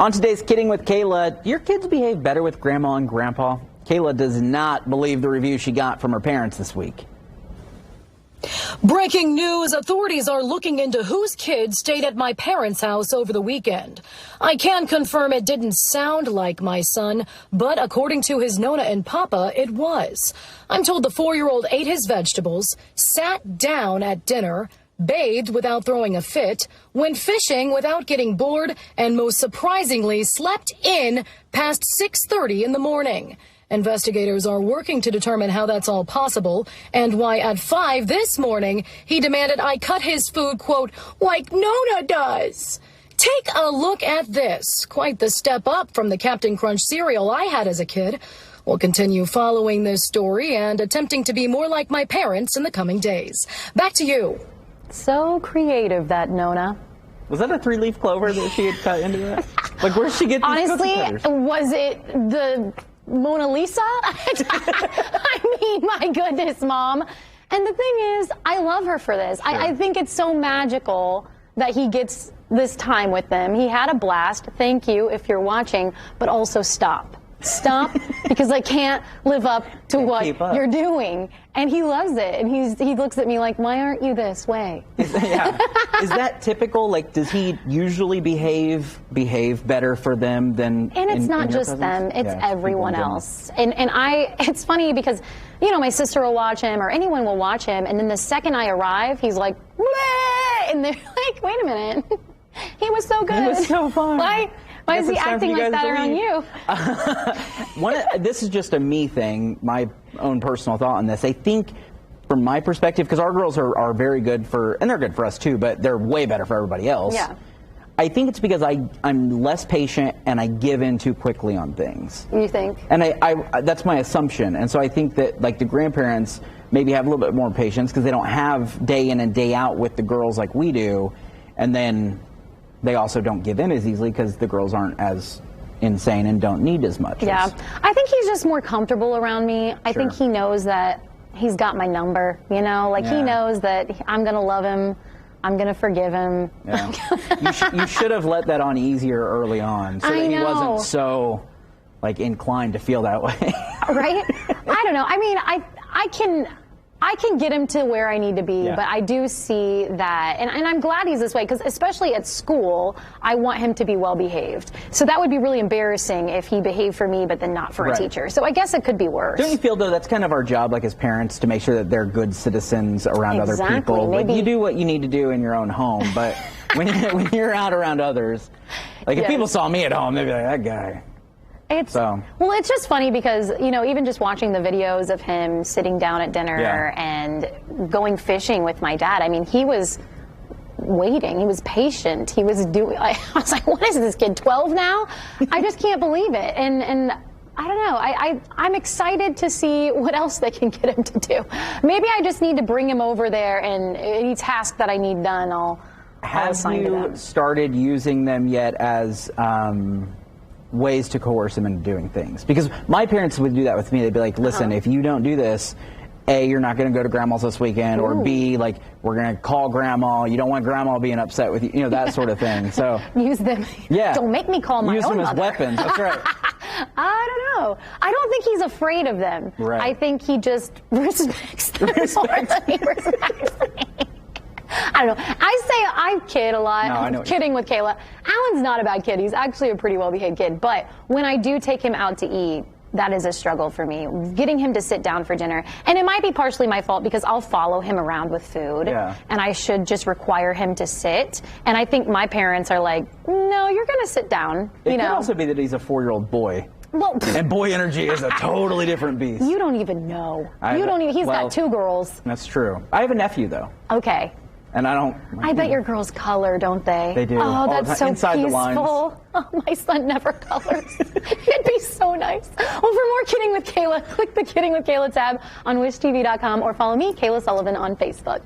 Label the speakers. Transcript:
Speaker 1: On today's Kidding with Kayla, do your kids behave better with Grandma and Grandpa? Kayla does not believe the review she got from her parents this week.
Speaker 2: Breaking news, authorities are looking into whose kids stayed at my parents' house over the weekend. I can confirm it didn't sound like my son, but according to his Nona and Papa, it was. I'm told the 4-year-old ate his vegetables, sat down at dinner, bathed without throwing a fit, went fishing without getting bored, and most surprisingly slept in past 6:30 in the morning. Investigators are working to determine how that's all possible and why at 5 this morning he demanded I cut his food, quote, like Nona does. Take a look at this. Quite the step up from the Captain Crunch cereal I had as a kid. We'll continue following this story and attempting to be more like my parents in the coming days. Back to you.
Speaker 3: So creative, that Nona.
Speaker 1: Was that a 3-leaf clover that she had cut into that? Like, where did she get these
Speaker 3: Honestly,
Speaker 1: cookie cutters?
Speaker 3: was it the Mona Lisa? I mean, my goodness, Mom. And the thing is, I love her for this. Sure. I think it's so magical that he gets this time with them. He had a blast. Thank you if you're watching, but also stop. Stop, because I can't live up to what you're doing. And he loves it. And he looks at me like, why aren't you this way?
Speaker 1: Is that typical? Like, does he usually behave better for them than
Speaker 3: And it's not just them, it's everyone else. And it's funny because, you know, my sister will watch him or anyone will watch him, and then the second I arrive, he's like, bleh! And they're like, wait a minute. He was so good.
Speaker 1: He was so fun.
Speaker 3: Why is he acting like that around you?
Speaker 1: This is just a me thing, my own personal thought on this. I think, from my perspective, because our girls are very good and they're good for us too, but they're way better for everybody else.
Speaker 3: Yeah.
Speaker 1: I think it's because I'm less patient and I give in too quickly on things.
Speaker 3: You think?
Speaker 1: And that's my assumption. And so I think that, like, the grandparents maybe have a little bit more patience because they don't have day in and day out with the girls like we do. And then they also don't give in as easily because the girls aren't as insane and don't need as much.
Speaker 3: Yeah. I think he's just more comfortable around me. I
Speaker 1: Sure.
Speaker 3: think he knows that he's got my number, you know? Like, he knows that I'm going to love him. I'm going to forgive him.
Speaker 1: Yeah. You should have let that on easier early on so that he wasn't so, like, inclined to feel that way.
Speaker 3: Right? I don't know. I mean, I can get him to where I need to be, but I do see that, and I'm glad he's this way, because especially at school, I want him to be well behaved. So that would be really embarrassing if he behaved for me, but then not for a teacher. So I guess it could be worse.
Speaker 1: Don't you feel, though, that's kind of our job, like, as parents, to make sure that they're good citizens around other people?
Speaker 3: Maybe.
Speaker 1: Like, you do what you need to do in your own home, but when you're out around others, like, if people saw me at home, they'd be like, that guy.
Speaker 3: Well, it's just funny because, you know, even just watching the videos of him sitting down at dinner and going fishing with my dad, I mean, he was waiting. He was patient. He was I was like, what is this kid, 12 now? I just can't believe it. And I don't know. I'm excited to see what else they can get him to do. Maybe I just need to bring him over there, and any task that I need done, I'll assign to them.
Speaker 1: Have you started using them yet as ways to coerce him into doing things? Because my parents would do that with me. They'd be like, listen, if you don't do this, A, you're not going to go to Grandma's this weekend, or B, like, we're going to call Grandma. You don't want Grandma being upset with you, you know, that sort of thing. So
Speaker 3: use them.
Speaker 1: Yeah.
Speaker 3: Don't make me call my
Speaker 1: use
Speaker 3: own
Speaker 1: them
Speaker 3: mother.
Speaker 1: as weapons. That's right.
Speaker 3: I don't know. I don't think he's afraid of them.
Speaker 1: Right.
Speaker 3: I think he just respects them more than he respects me. I don't know. I kid a lot. I'm kidding with Kayla. Alan's not a bad kid. He's actually a pretty well-behaved kid. But when I do take him out to eat, that is a struggle for me. Getting him to sit down for dinner. And it might be partially my fault because I'll follow him around with food. And I should just require him to sit. And I think my parents are like, no, you're going to sit down.
Speaker 1: It could also be that he's a 4-year-old boy.
Speaker 3: Well,
Speaker 1: and boy energy is a totally different beast.
Speaker 3: You don't even know. He's got 2 girls.
Speaker 1: That's true. I have a nephew, though.
Speaker 3: Okay.
Speaker 1: And
Speaker 3: I bet your girls color, don't they?
Speaker 1: They do.
Speaker 3: Oh, that's so
Speaker 1: inside
Speaker 3: peaceful.
Speaker 1: The lines.
Speaker 3: Oh, my son never colors. It'd be so nice. Well, for more Kidding with Kayla, click the Kidding with Kayla tab on wishtv.com or follow me, Kayla Sullivan, on Facebook.